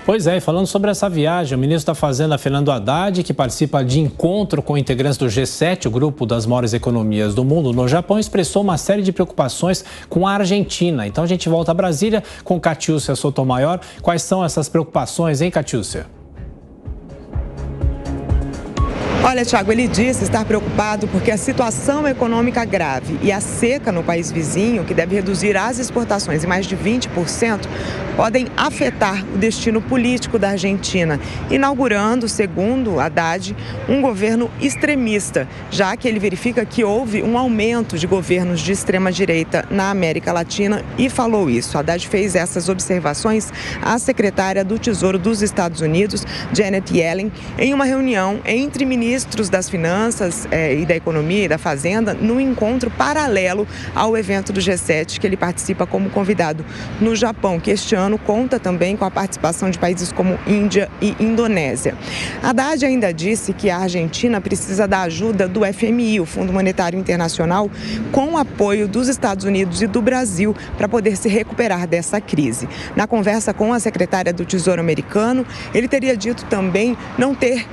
Pois é, e falando sobre essa viagem, o ministro da Fazenda, Fernando Haddad, que participa de encontro com integrantes do G7, o grupo das maiores economias do mundo, no Japão, expressou uma série de preocupações com a Argentina. Então a gente volta a Brasília com Catiúcia Sotomayor. Quais são essas preocupações, hein, Catiúcia? Olha, Thiago, ele disse estar preocupado porque a situação econômica grave e a seca no país vizinho, que deve reduzir as exportações em mais de 20%, podem afetar o destino político da Argentina, inaugurando, segundo Haddad, um governo extremista, já que ele verifica que houve um aumento de governos de extrema-direita na América Latina e falou isso. Haddad fez essas observações à secretária do Tesouro dos Estados Unidos, Janet Yellen, em uma reunião entre ministros das Finanças e da Economia e da Fazenda, num encontro paralelo ao evento do G7, que ele participa como convidado no Japão, que este ano conta também com a participação de países como Índia e Indonésia. Haddad ainda disse que a Argentina precisa da ajuda do FMI, o Fundo Monetário Internacional, com o apoio dos Estados Unidos e do Brasil para poder se recuperar dessa crise. Na conversa com a secretária do Tesouro americano, ele teria dito também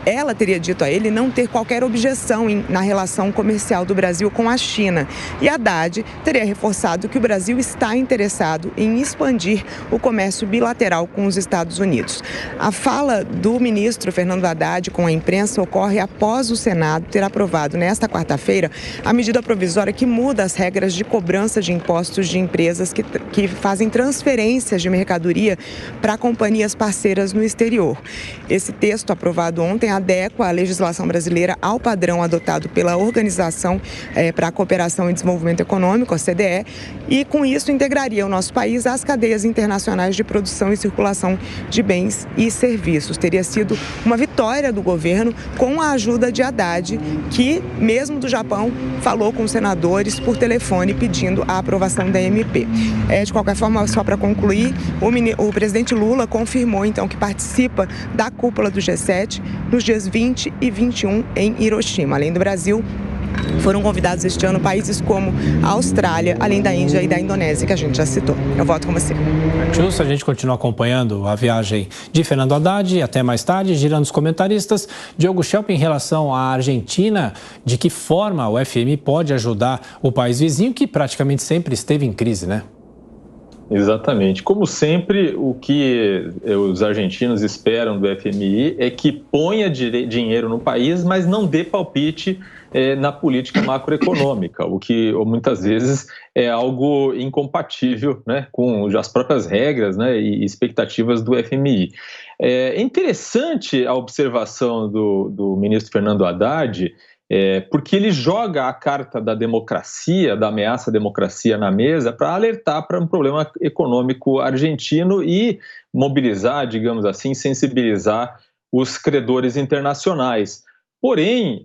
ela teria dito a ele não ter qualquer objeção na relação comercial do Brasil com a China. E Haddad teria reforçado que o Brasil está interessado em expandir o comércio bilateral com os Estados Unidos. A fala do ministro Fernando Haddad com a imprensa ocorre após o Senado ter aprovado nesta quarta-feira a medida provisória que muda as regras de cobrança de impostos de empresas que fazem transferências de mercadoria para companhias parceiras no exterior. Esse texto aprovado ontem adequa a legislação brasileira ao padrão adotado pela Organização para a Cooperação e Desenvolvimento Econômico, a CDE, e com isso integraria o nosso país às cadeias internacionais de produção e circulação de bens e serviços. Teria sido uma vitória do governo com a ajuda de Haddad, que, mesmo do Japão, falou com os senadores por telefone pedindo a aprovação da MP. De qualquer forma, só para concluir, o presidente Lula confirmou então que participa da cúpula do G7 nos dias 20 e 21 em Hiroshima. Além do Brasil, foram convidados este ano países como a Austrália, além da Índia e da Indonésia, que a gente já citou. Eu volto com você. Justo, a gente continua acompanhando a viagem de Fernando Haddad. Até mais tarde, girando os comentaristas. Diogo Schelp, em relação à Argentina, de que forma o FMI pode ajudar o país vizinho, que praticamente sempre esteve em crise, né? Exatamente. Como sempre, o que os argentinos esperam do FMI é que ponha dinheiro no país, mas não dê palpite na política macroeconômica, o que muitas vezes é algo incompatível, né, com as próprias regras, né, e expectativas do FMI. É interessante a observação do ministro Fernando Haddad, porque ele joga a carta da democracia, da ameaça à democracia na mesa para alertar para um problema econômico argentino e mobilizar, digamos assim, sensibilizar os credores internacionais. Porém,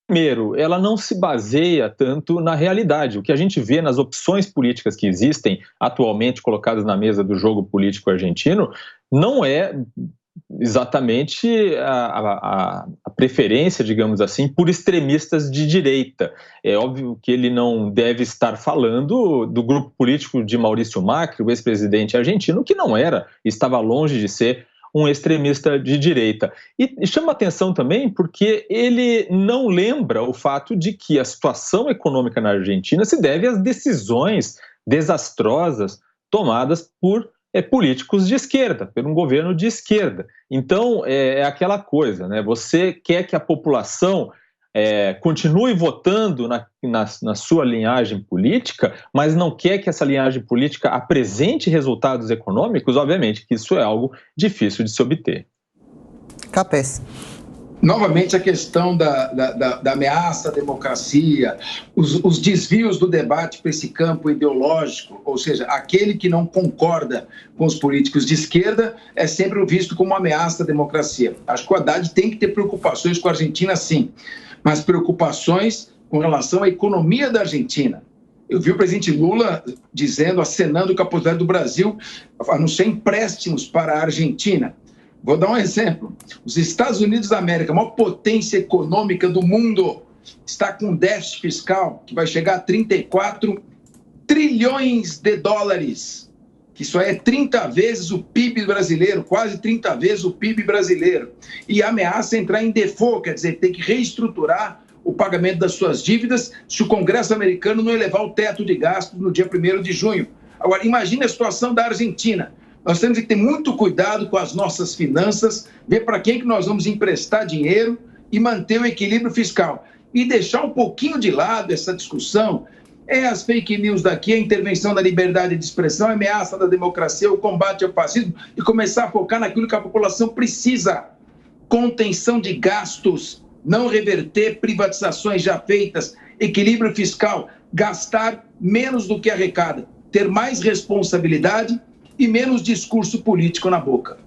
primeiro, ela não se baseia tanto na realidade. O que a gente vê nas opções políticas que existem atualmente colocadas na mesa do jogo político argentino não é exatamente a preferência, digamos assim, por extremistas de direita. É óbvio que ele não deve estar falando do grupo político de Maurício Macri, o ex-presidente argentino, que não estava longe de ser um extremista de direita. E chama atenção também porque ele não lembra o fato de que a situação econômica na Argentina se deve às decisões desastrosas tomadas por políticos de esquerda, por um governo de esquerda. Então, é aquela coisa, né? Você quer que a população continue votando na sua linhagem política, mas não quer que essa linhagem política apresente resultados econômicos. Obviamente que isso é algo difícil de se obter. Capes. Novamente, a questão da ameaça à democracia, os desvios do debate para esse campo ideológico, ou seja, aquele que não concorda com os políticos de esquerda é sempre visto como uma ameaça à democracia. Acho que o Haddad tem que ter preocupações com a Argentina, sim, mas preocupações com relação à economia da Argentina. Eu vi o presidente Lula acenando com a possibilidade do Brasil anunciar empréstimos para a Argentina. Vou dar um exemplo. Os Estados Unidos da América, a maior potência econômica do mundo, está com um déficit fiscal que vai chegar a 34 trilhões de dólares. que isso é 30 vezes o PIB brasileiro, quase 30 vezes o PIB brasileiro, e ameaça entrar em default, quer dizer, tem que reestruturar o pagamento das suas dívidas se o Congresso americano não elevar o teto de gastos no dia 1º de junho. Agora, imagine a situação da Argentina. Nós temos que ter muito cuidado com as nossas finanças, ver para quem que nós vamos emprestar dinheiro e manter o equilíbrio fiscal. E deixar um pouquinho de lado essa discussão, as fake news daqui, a intervenção da liberdade de expressão, a ameaça da democracia, o combate ao fascismo, e começar a focar naquilo que a população precisa. Contenção de gastos, não reverter privatizações já feitas, equilíbrio fiscal, gastar menos do que arrecada, ter mais responsabilidade e menos discurso político na boca.